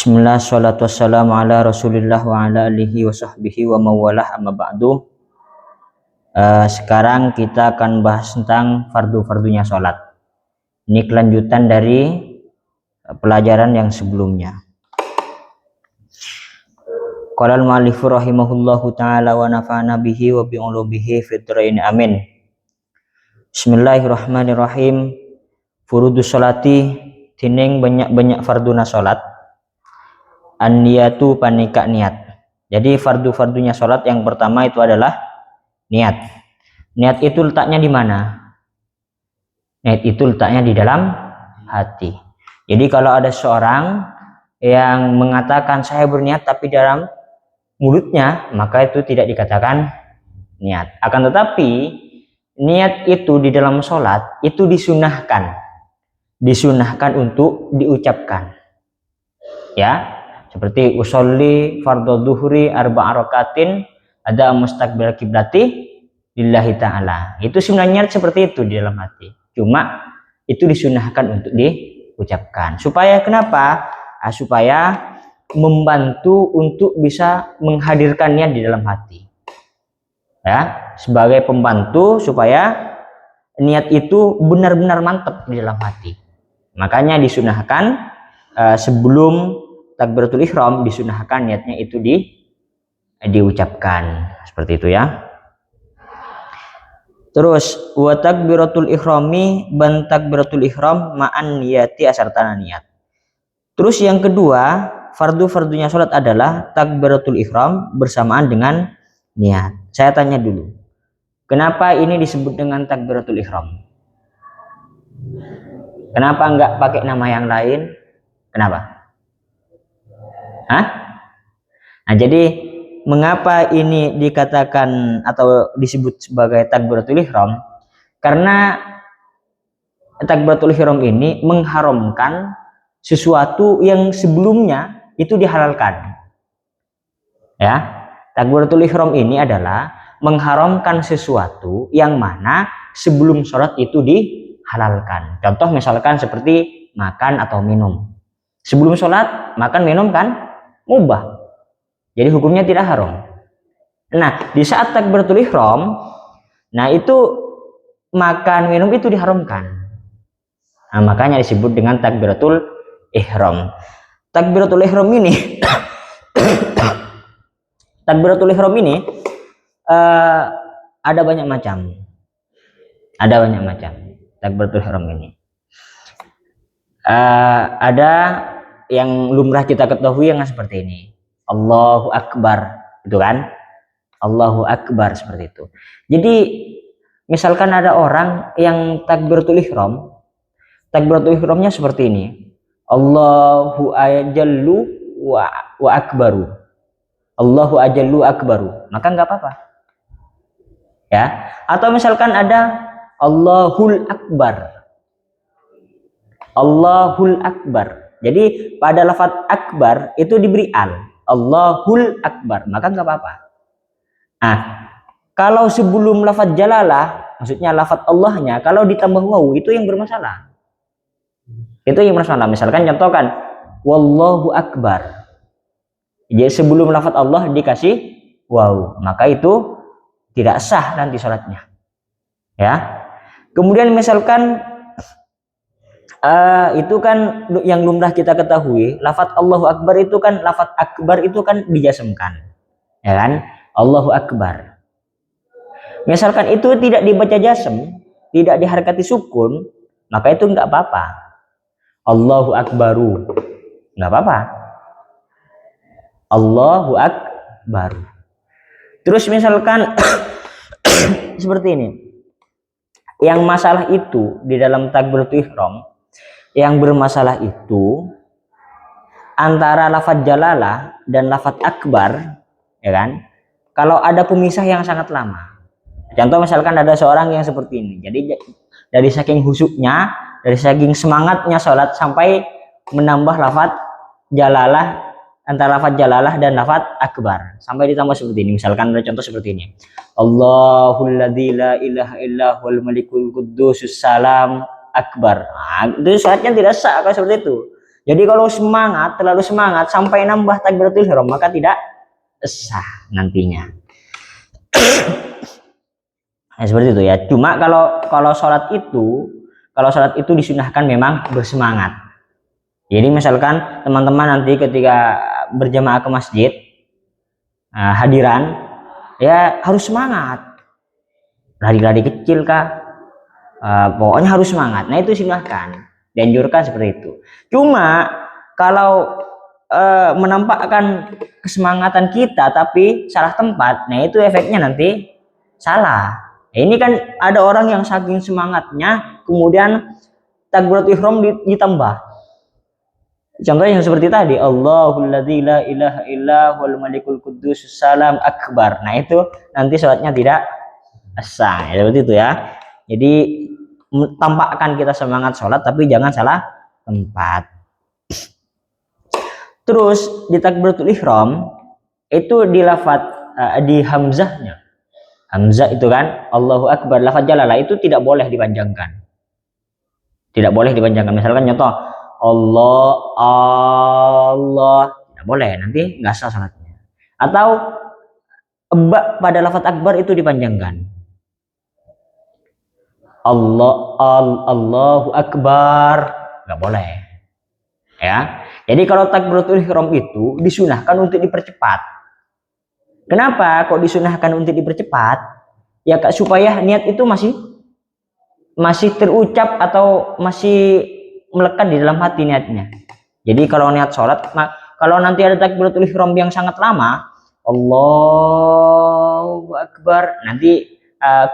Bismillah, salatu wassalamu ala rasulillah wa ala alihi wa sahbihi wa mawalah amma ba'du. Sekarang kita akan bahas tentang fardu-fardunya sholat. Ini kelanjutan dari pelajaran yang sebelumnya. Qala al-mu'allifu rahimahullahu ta'ala wa nafa'ana bihi wa bi'ulubihi fitrain amin. Bismillahirrahmanirrahim. Furudus sholati tining banyak-banyak farduna sholat. An-niyatu panika niat. Jadi fardu-fardunya sholat yang pertama itu adalah niat. Niat itu letaknya di mana? Niat itu letaknya di dalam hati. Jadi kalau ada seorang yang mengatakan saya berniat tapi dalam mulutnya, maka itu tidak dikatakan niat. Akan tetapi niat itu di dalam sholat itu disunahkan untuk diucapkan, ya. Seperti usolli fardhu dhuhri arba'a rakatin ada mustaqbil kiblati lillahi ta'ala. Itu sebenarnya seperti itu di dalam hati. Cuma itu disunahkan untuk diucapkan. Supaya kenapa? Supaya membantu untuk bisa menghadirkannya di dalam hati. Ya, sebagai pembantu supaya niat itu benar-benar mantap di dalam hati. Makanya disunahkan sebelum takbiratul ihram disunahkan niatnya itu diucapkan seperti itu ya. Terus wa takbiratul ihrami ban takbiratul ihram ma'an niyati asartana niat. Terus yang kedua, fardu-fardunya sholat adalah takbiratul ihram bersamaan dengan niat. Saya tanya dulu, kenapa ini disebut dengan takbiratul ihram? Kenapa enggak pakai nama yang lain? Kenapa? Nah, jadi mengapa ini dikatakan atau disebut sebagai takbiratul ihram? Karena takbiratul ihram ini mengharamkan sesuatu yang sebelumnya itu dihalalkan. Ya, takbiratul ihram ini adalah mengharamkan sesuatu yang mana sebelum sholat itu dihalalkan. Contoh misalkan seperti makan atau minum. Sebelum sholat makan minum kan mubah, jadi hukumnya tidak haram. Nah, di saat takbiratul ihram, nah itu makan minum itu diharamkan. Nah, makanya disebut dengan takbiratul ihram. Takbiratul ihram ini takbiratul ihram ini ada banyak macam. Takbiratul ihram ini ada yang lumrah kita ketahui yang seperti ini, Allahu Akbar, itu kan, Allahu Akbar seperti itu. Jadi misalkan ada orang yang takbiratul ihramnya seperti ini, Allahu ajallu wa akbaru, Allahu ajallu akbaru, maka nggak apa-apa, ya. Atau misalkan ada Allahul Akbar, Allahul Akbar. Jadi pada lafaz akbar itu diberi Allahul Akbar, maka nggak apa-apa. Nah, kalau sebelum lafaz jalalah, maksudnya lafaz Allahnya, kalau ditambah waw itu yang bermasalah. Misalkan contohkan wallahu akbar. Jadi sebelum lafaz Allah dikasih waw, maka itu tidak sah nanti sholatnya. Ya. Kemudian misalkan itu kan yang lumrah kita ketahui, lafaz Allahu Akbar itu kan, lafaz akbar itu kan dijasemkan, ya kan, Allahu Akbar. Misalkan itu tidak dibaca jasem, tidak diharakati sukun, maka itu enggak apa-apa, Allahu Akbaru, enggak apa-apa, Allahu Akbar. Terus misalkan seperti ini, yang masalah itu di dalam takbiratul ihram, yang bermasalah itu antara lafaz jalalah dan lafaz akbar, ya kan, kalau ada pemisah yang sangat lama. Contoh misalkan ada seorang yang seperti ini, jadi dari saking husuknya, dari saking semangatnya sholat sampai menambah lafaz jalalah, antara lafaz jalalah dan lafaz akbar, sampai ditambah seperti ini. Misalkan ada contoh seperti ini, Allahul ladzi la ilaha illa huwal malikul quddusus salam akbar. Nah, itu sholatnya tidak sah kalau seperti itu. Jadi kalau semangat, terlalu semangat sampai nambah takbiratul ihram maka tidak sah nantinya. Nah, seperti itu ya. Cuma kalau sholat itu disunahkan memang bersemangat. Jadi misalkan teman-teman nanti ketika berjamaah ke masjid, hadiran ya harus semangat. Lari-lari kecil kah? Pokoknya harus semangat. Nah itu silahkan, dianjurkan seperti itu. Cuma kalau menampakkan kesemangatan kita tapi salah tempat, nah itu efeknya nanti salah. Nah, ini kan ada orang yang saking semangatnya kemudian takbiratul ihram ditambah. Contohnya yang seperti tadi, Allahul ladzi la ilaha illa huwal malikul quddus salam akbar. Nah itu nanti sholatnya tidak sah. Ya, seperti itu ya. Jadi tampakkan kita semangat sholat tapi jangan salah tempat. Terus di takbiratul ihram itu di lafaz di hamzahnya. Hamzah itu kan Allahu akbar, lafaz jalalah itu tidak boleh dipanjangkan. Tidak boleh dipanjangkan. Misalkan contoh Allah tidak boleh, nanti nggak sah salatnya. Atau pada lafaz akbar itu dipanjangkan. Allahu akbar nggak boleh. Ya. Jadi kalau takbiratul ihram itu disunahkan untuk dipercepat. Kenapa kok disunahkan untuk dipercepat? Ya Kak, supaya niat itu masih terucap atau masih melekat di dalam hati niatnya. Jadi kalau niat sholat, kalau nanti ada takbiratul ihram yang sangat lama, Allahu akbar, nanti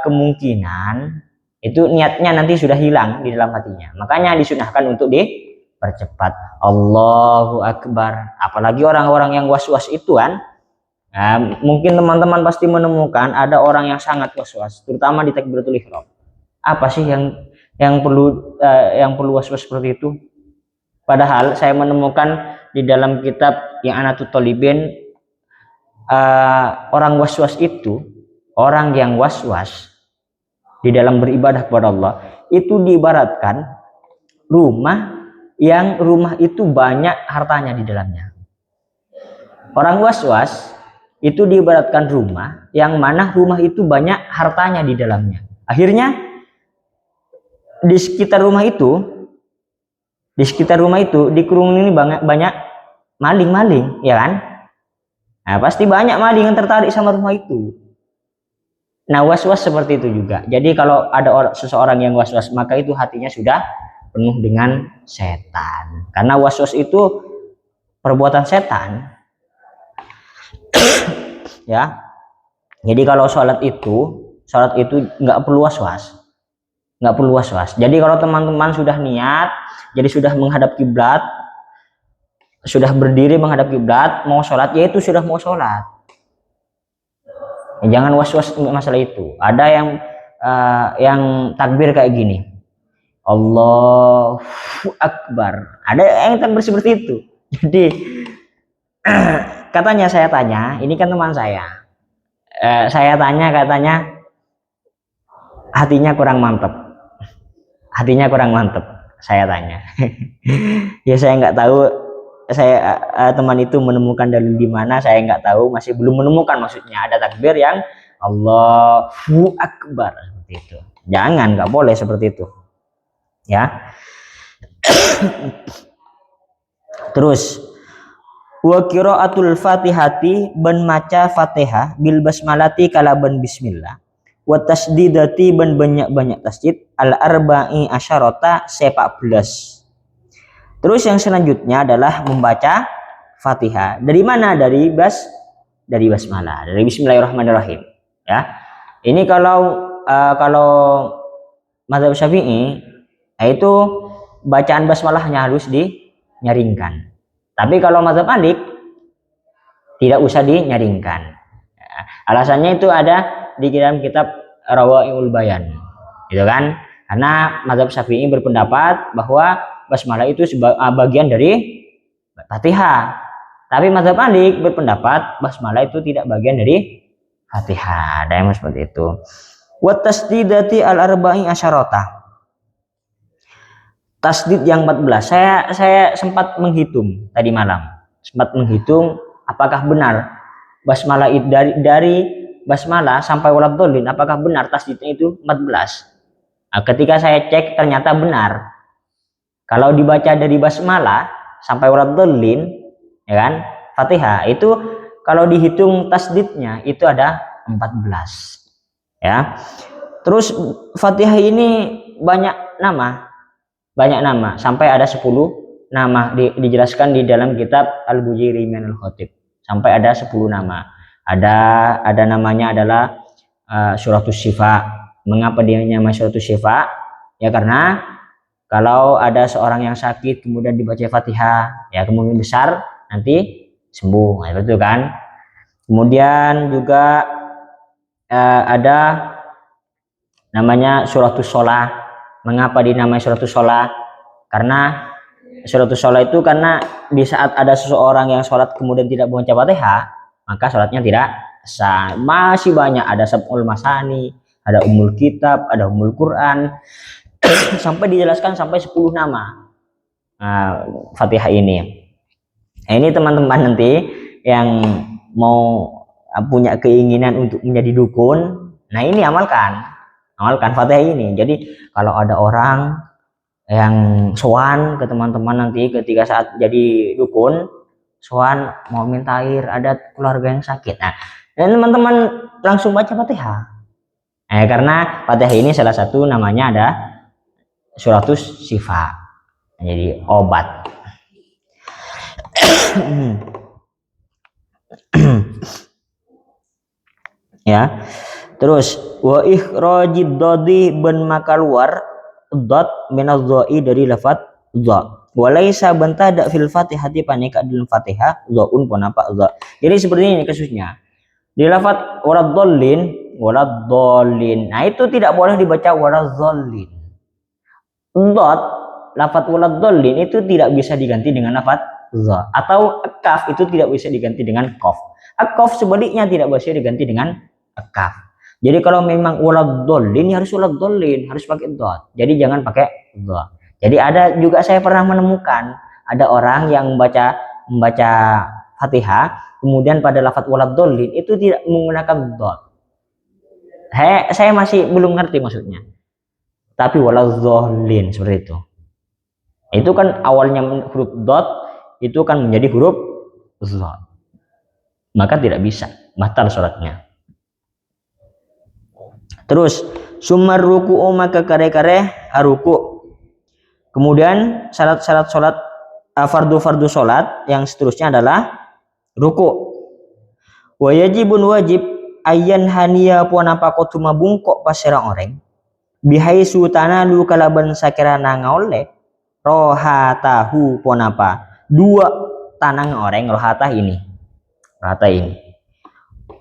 kemungkinan itu niatnya nanti sudah hilang di dalam hatinya. Makanya disunahkan untuk dipercepat. Allahu akbar. Apalagi orang-orang yang was-was itu kan, mungkin teman-teman pasti menemukan ada orang yang sangat was-was, terutama di takbiratul ihram. Apa sih yang perlu was-was seperti itu? Padahal saya menemukan di dalam kitab yang Anatut Thalibin, orang was-was itu, orang yang was-was di dalam beribadah kepada Allah itu diibaratkan rumah itu banyak hartanya di dalamnya. Orang was-was itu diibaratkan rumah yang mana rumah itu banyak hartanya di dalamnya. Akhirnya di sekitar rumah itu di kerumunan ini banyak maling-maling, ya kan? Nah, pasti banyak maling yang tertarik sama rumah itu. Nah, was-was seperti itu juga. Jadi kalau ada seseorang yang was-was, maka itu hatinya sudah penuh dengan setan. Karena was-was itu perbuatan setan. Ya. Jadi kalau sholat itu nggak perlu was-was. Nggak perlu was-was. Jadi kalau teman-teman sudah niat, jadi sudah menghadap kiblat, sudah berdiri menghadap kiblat, mau sholat, yaitu sudah mau sholat. Jangan was-was masalah itu. Ada yang takbir kayak gini, Allahu akbar. Ada yang takbir seperti itu. Jadi katanya saya tanya, ini kan teman saya. Saya tanya, katanya hatinya kurang mantep. Hatinya kurang mantep. Saya tanya. Ya saya nggak tahu. Saya teman itu menemukan dalil di mana, saya nggak tahu, masih belum menemukan. Maksudnya ada takbir yang Allahu akbar seperti itu. Jangan, nggak boleh seperti itu. Ya. Terus wa qiraatul fatihati ban maca fatihah bil basmalati kalaban bismillah wa tasdidati ban banyak tasdid al arba'i asyarata 14. Terus yang selanjutnya adalah membaca Fatihah. Dari mana? Dari basmalah, dari bismillahirrahmanirrahim, ya. Ini kalau mazhab Syafi'i itu bacaan basmalahnya harus dinyaringkan. Tapi kalau mazhab Malik tidak usah dinyaringkan. Alasannya itu ada di dalam kitab Rawaiul Bayan, gitu kan? Karena mazhab Syafi'i berpendapat bahwa basmalah itu bagian dari Fatihah. Tapi mazhab Malik berpendapat basmalah itu tidak bagian dari Fatihah. Ada yang seperti itu. Wa tasdidati al arba'i asyarata. tasdid yang 14. Saya sempat menghitung tadi malam. Sempat menghitung apakah benar basmalah dari basmalah sampai waladhdallin, apakah benar tasdidnya itu 14. Nah, ketika saya cek ternyata benar. Kalau dibaca dari basmalah sampai waladhdallin, ya kan? Fatihah itu kalau dihitung tasdidnya itu ada 14. Ya. Terus Fatihah ini banyak nama sampai ada 10 nama dijelaskan di dalam kitab Al-Bujairi Minal Khatib, sampai ada 10 nama. Ada namanya adalah Suratus Syifa. Mengapa dia namanya Suratus Syifa? Ya karena kalau ada seorang yang sakit kemudian dibaca Fatihah, ya kemungkinan besar nanti sembuh. Nah, betul kan? Kemudian juga ada namanya Suratus Shalah. Mengapa dinamai Suratus Shalah? Karena Suratus Shalah itu karena di saat ada seseorang yang sholat kemudian tidak membaca Fatihah, maka sholatnya tidak sah. Masih banyak, ada Sab'ul Masani, ada Ummul Kitab, ada Ummul Quran, sampai dijelaskan sampai 10 nama Fatihah ini. Nah, ini teman-teman nanti yang mau punya keinginan untuk menjadi dukun, nah ini amalkan Fatihah ini. Jadi kalau ada orang yang sowan ke teman-teman nanti ketika saat jadi dukun, sowan mau minta air, ada keluarga yang sakit, nah dan teman-teman langsung baca Fatihah. Karena Fatihah ini salah satu namanya ada Suratus Syifa, jadi obat. Ya. Terus wa ikhrajid dadi ben maka keluar dot minadh-dha'i dari lafaz dha. Walaysa bantada fil Fatihati panika dalam Fatihah dhaun pun apa dha. Jadi seperti ini kasusnya. Di lafaz waladhdallin. Nah, itu tidak boleh dibaca waladhdallin. Dot lafaz waladhdallin itu tidak bisa diganti dengan lafaz dha, atau kaf itu tidak bisa diganti dengan qaf. Qaf sebaliknya tidak bisa diganti dengan kaf. Jadi kalau memang waladhdallin harus waladhdallin, harus pakai dot. Jadi jangan pakai dha. Jadi ada juga saya pernah menemukan ada orang yang membaca Fatihah kemudian pada lafaz waladhdallin itu tidak menggunakan dot. Saya masih belum ngerti maksudnya. Tapi waladhdallin seperti itu. Itu kan awalnya huruf dot, itu kan menjadi huruf dha. Maka tidak bisa, batal sholatnya. Terus sumar ruku'u maka kare-kare haruku. Kemudian syarat-syarat sholat, fardu sholat yang seterusnya adalah ruku. Wajibun wajib ayyan haniya puan apa kotuma bungkok pasera orang bihai sutana lu kalaban sakirana ngaole rohatahu puan apa dua tanang orang rohatah ini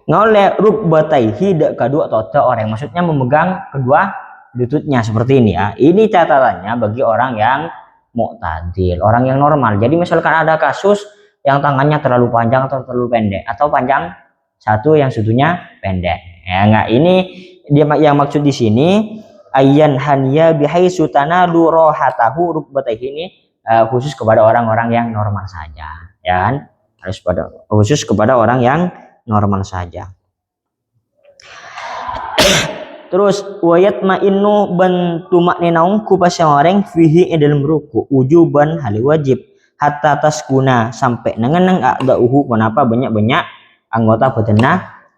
ngoleh rukbataihi kedua atau orang, maksudnya memegang kedua lututnya seperti ini ya. Ini catatannya bagi orang yang mu'tadil, orang yang normal. Jadi misalkan ada kasus yang tangannya terlalu panjang atau terlalu pendek, atau panjang satu yang satunya pendek. Ya enggak, ini dia yang maksud di sini ayyan haniya bihaitsu tanalu rohatahu rukbataihi ini khusus kepada orang-orang yang normal saja, ya kan? Harus khusus kepada orang yang normal saja. Terus wayat ma'innu ban tumakninaung ku pasyareng fihi dalam ruku ujuban hal wajib hatta taskuna sampai nengeneng a'dauhu kenapa banyak-banyak anggota badannya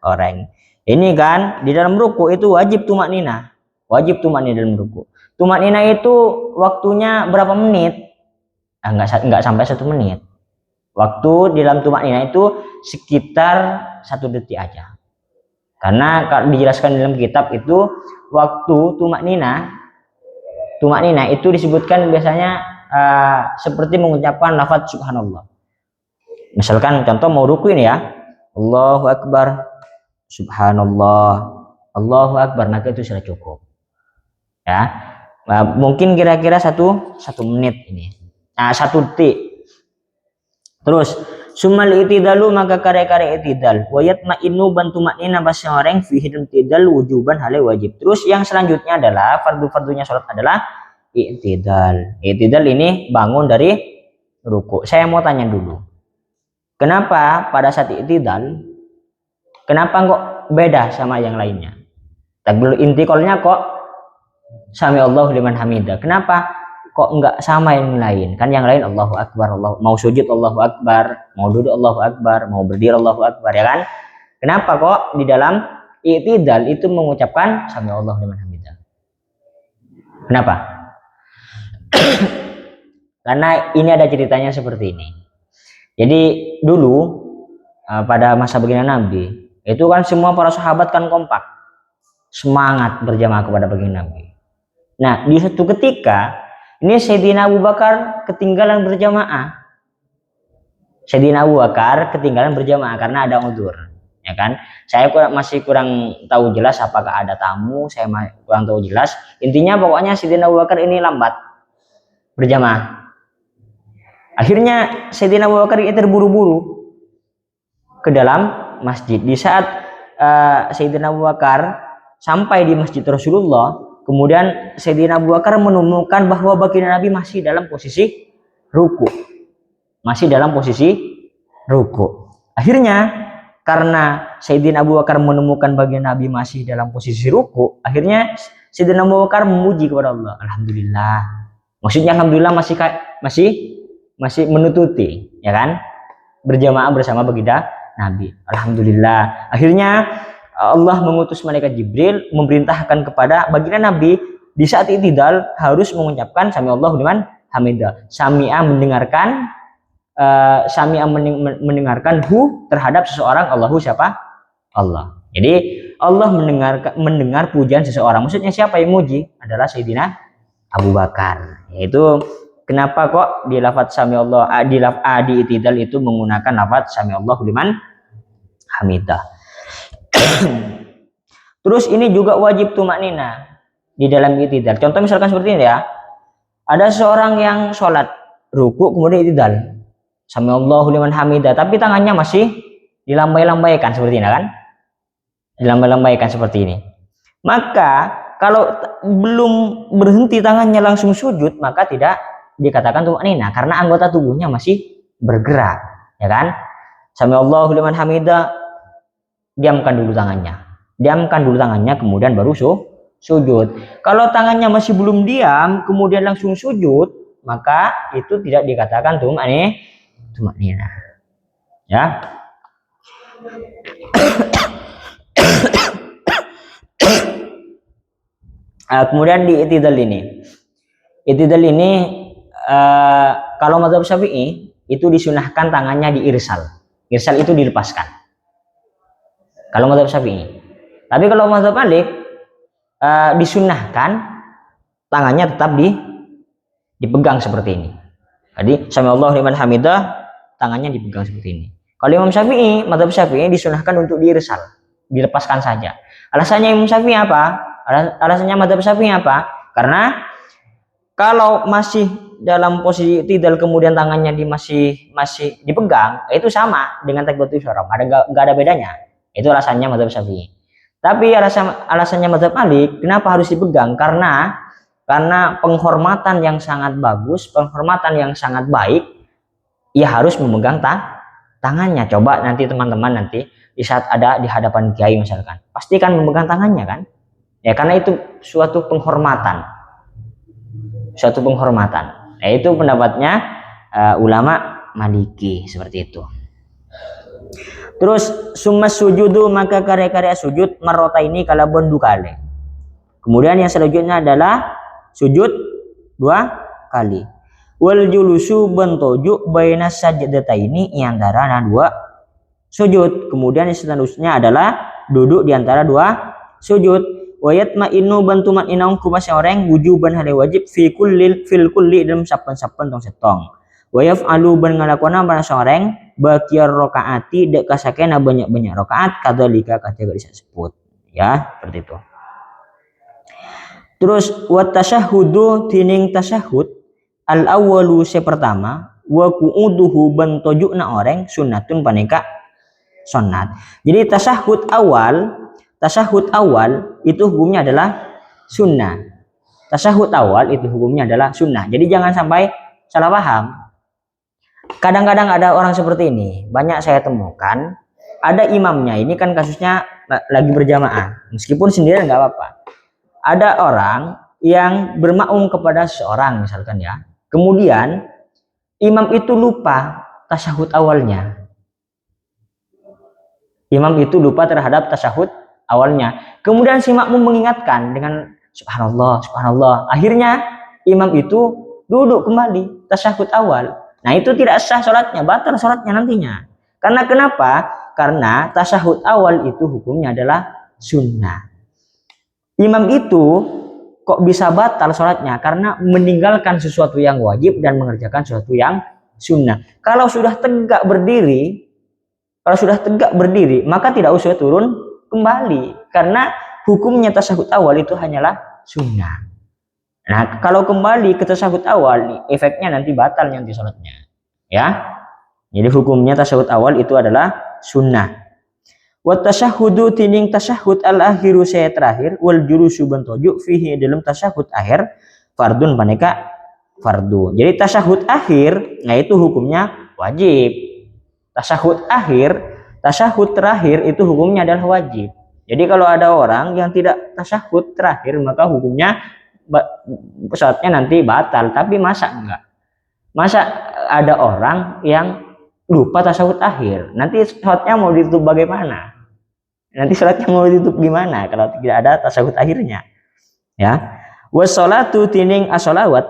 orang. Ini kan di dalam ruku itu wajib tumaknina. Wajib tumaknina dalam ruku. Tumaknina itu waktunya berapa menit? Enggak sampai 1 menit. Waktu di dalam tumaknina itu sekitar 1 detik aja. Karena kalau dijelaskan dalam kitab itu waktu tumaknina itu disebutkan biasanya seperti mengucapkan lafaz subhanallah. Misalkan contoh mau ruku ini ya, Allahu Akbar, subhanallah, Allahu Akbar, maka itu sudah cukup. Ya, mungkin kira-kira 1 menit ini, 1 detik. Terus sumal itidalu maka kare-kare itidal wayat ma'inu bantu maknina basyareng fihi itidal wujuban hale wajib. Terus yang selanjutnya adalah fardu-fardunya sholat adalah i'tidal. I'tidal ini bangun dari ruku. Saya mau tanya dulu. Kenapa pada saat i'tidal, kenapa kok beda sama yang lainnya? Takbiratul intiqalnya kok sami Allahu liman hamidah. Kenapa kok enggak sama yang lain? Kan yang lain Allahu Akbar, Allah mau sujud Allahu Akbar, mau duduk Allahu Akbar, mau berdiri Allahu Akbar, ya kan? Kenapa kok di dalam i'tidal itu mengucapkan sami Allahu liman hamidah? Kenapa? Karena ini ada ceritanya seperti ini. Jadi dulu pada masa baginda Nabi itu kan semua para sahabat kan kompak, semangat berjamaah kepada baginda Nabi. Nah, di suatu ketika ini Sayyidina Abu Bakar ketinggalan berjamaah. Sayyidina Abu Bakar ketinggalan berjamaah karena ada udzur, ya kan? Saya masih kurang tahu jelas apakah ada tamu, saya kurang tahu jelas. Intinya pokoknya Sayyidina Abu Bakar ini lambat berjamaah. Akhirnya Sayyidina Abu Bakar ini terburu-buru ke dalam masjid. Di saat Sayyidina Abu Bakar sampai di masjid Rasulullah, kemudian Sayyidina Abu Bakar menemukan bahwa baginda Nabi masih dalam posisi ruku. Masih dalam posisi ruku. Akhirnya karena Sayyidina Abu Bakar menemukan baginda Nabi masih dalam posisi ruku, akhirnya Sayyidina Abu Bakar memuji kepada Allah. Alhamdulillah. Maksudnya alhamdulillah masih menututi, ya kan? Berjamaah bersama baginda Nabi. Alhamdulillah. Akhirnya Allah mengutus malaikat Jibril memerintahkan kepada baginda Nabi di saat i'tidal harus mengucapkan sami Allahu liman hamidah. Sami'a mendengarkan mendengarkan hu terhadap seseorang, Allahu siapa? Allah. Jadi Allah mendengar pujian seseorang. Maksudnya siapa yang muji? Adalah Sayyidina Abu Bakar. Yaitu kenapa kok di lafaz sami Allah di i'tidal itu menggunakan lafaz sami Allahu liman hamidah. Terus ini juga wajib tumaknina di dalam i'tidal. Contoh misalkan seperti ini ya. Ada seorang yang sholat ruku kemudian i'tidal. Sami Allahu liman hamidah, tapi tangannya masih dilambai-lambaikan seperti ini kan? Dilambai-lambaikan seperti ini. Maka kalau belum berhenti tangannya langsung sujud, maka tidak dikatakan tumaknina karena anggota tubuhnya masih bergerak, ya kan? Sami Allahu liman hamidah, diamkan dulu tangannya, kemudian baru sujud. Kalau tangannya masih belum diam kemudian langsung sujud, maka itu tidak dikatakan tumaknina, ya. Kemudian di i'tidal ini kalau mazhab Syafi'i itu disunahkan tangannya diirsal. Irsal itu dilepaskan. Kalau mazhab Syafi'i. Tapi kalau mazhab Malik disunahkan tangannya tetap dipegang seperti ini. Jadi sami Allahu liman hamidah, tangannya dipegang seperti ini. Kalau Imam Syafi'i, mazhab Syafi'i disunahkan untuk diirsal, dilepaskan saja. Alasannya Imam Syafi'i apa? Alasannya mazhab Syafi'i apa? Karena kalau masih dalam posisi i'tidal kemudian tangannya masih dipegang, itu sama dengan takbiratul ihram, enggak ada bedanya. Itu alasannya mazhab Syafi'i. Tapi alasannya mazhab Malik, kenapa harus dipegang? Karena penghormatan yang sangat bagus, penghormatan yang sangat baik, ia harus memegang tangannya. Coba nanti teman-teman nanti di saat ada di hadapan kiai misalkan, pastikan memegang tangannya kan? Ya karena itu suatu penghormatan. Nah, itu pendapatnya ulama Maliki seperti itu. Terus summa sujudu, maka karya-karya sujud marota ini kalabon dukale. Kemudian yang selanjutnya adalah sujud 2 kali. Wal julusu bentoju baina sajdataini antara 2 sujud. Kemudian yang selanjutnya adalah duduk di antara 2 sujud. Wayat ma'inu bantuman inaung kumas orang wujuban hale wajib fil kulli dalam saben-saben tong setong. Wayaf alu ban ngalakona para seorang bakiar rokaati dek kasakena banyak-banyak rokaat kadzalika kategori disebut, ya seperti itu. Terus wa tasyahhudu tining tasyahud al awwalu pertama wa qu'uduhu ban tojukna orang sunnatun paneka sunnat. Jadi tasyahud awal itu hukumnya adalah sunnah. tasyahud awal itu hukumnya adalah sunnah. Jadi jangan sampai salah paham. Kadang-kadang ada orang seperti ini, banyak saya temukan. Ada imamnya, ini kan kasusnya lagi berjamaah, meskipun sendirian nggak apa-apa. Ada orang yang bermakmum kepada seorang misalkan ya, kemudian imam itu lupa tasyahud awalnya. Imam itu lupa terhadap tasyahud awalnya. Kemudian si makmum mengingatkan dengan subhanallah, subhanallah. Akhirnya imam itu duduk kembali tasyahud awal. Nah, itu tidak sah sholatnya, batal sholatnya nantinya. Karena kenapa? Karena tasyahud awal itu hukumnya adalah sunnah. Imam itu kok bisa batal sholatnya? Karena meninggalkan sesuatu yang wajib dan mengerjakan sesuatu yang sunnah. Kalau sudah tegak berdiri, maka tidak usah turun kembali. Karena hukumnya tasyahud awal itu hanyalah sunnah. Nah, kalau kembali ke tasyahud awal, efeknya nanti batal nanti sholatnya. Ya. Jadi hukumnya tasyahud awal itu adalah sunnah. Wa tasyahhudu tining tasyahud al-akhiru saya terakhir wal julusu bentoju fihi dalam tasyahud akhir fardun paneka fardu. Jadi tasyahud akhir, nah itu hukumnya wajib. Tasyahud terakhir itu hukumnya adalah wajib. Jadi kalau ada orang yang tidak tasyahud terakhir, maka hukumnya sholatnya nanti batal. Tapi masa enggak? Masa ada orang yang lupa tasyahud akhir, nanti sholatnya mau ditutup bagaimana? Nanti sholatnya mau ditutup gimana kalau tidak ada tasyahud akhirnya? Ya. Wassalatu tining as-shalawat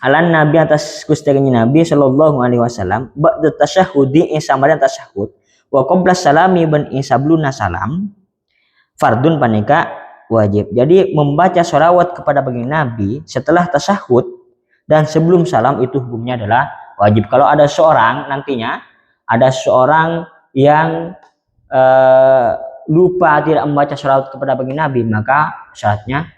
ala nabi atas kustagnya Nabi sallallahu alaihi wasallam ba'da tasyahudi samaran tasyahud wa qabla salami ban isabluna salam fardun paneka wajib. Jadi membaca sholawat kepada baginda Nabi setelah tasyahud dan sebelum salam itu hukumnya adalah wajib. Kalau ada seorang nantinya yang lupa tidak membaca sholawat kepada baginda Nabi, maka sholatnya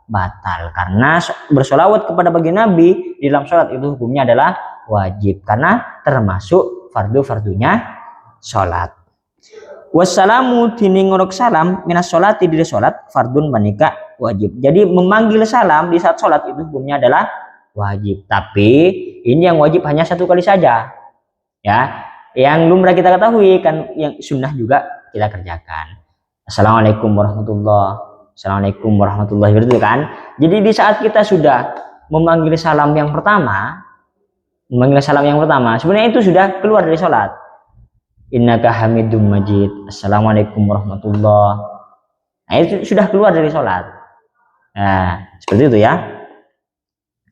batal. Karena bersolawat kepada baginda Nabi di dalam sholat itu hukumnya adalah wajib karena termasuk fardu-fardunya sholat. Wassalamu tining ngorok salam minas sholati dari sholat fardun manika wajib. Jadi memanggil salam di saat sholat itu hukumnya adalah wajib. Tapi ini yang wajib hanya satu kali saja. Ya, yang lumrah kita ketahui kan, yang sunnah juga kita kerjakan. Assalamualaikum warahmatullahi wabarakatuh kan. Jadi di saat kita sudah memanggil salam yang pertama, sebenarnya itu sudah keluar dari sholat. Innaka hamidum majid. Assalamualaikum warahmatullahi. Nah, itu sudah keluar dari sholat. Nah, seperti itu ya.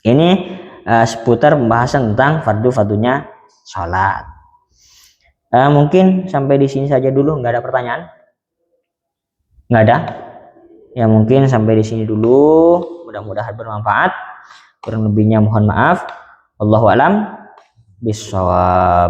Ini seputar pembahasan tentang fardu-fardunya sholat. Mungkin sampai di sini saja dulu. Nggak ada pertanyaan? Nggak ada? Ya mungkin sampai di sini dulu. Mudah-mudahan bermanfaat. Kurang lebihnya mohon maaf. Wallahu a'lam bishawab.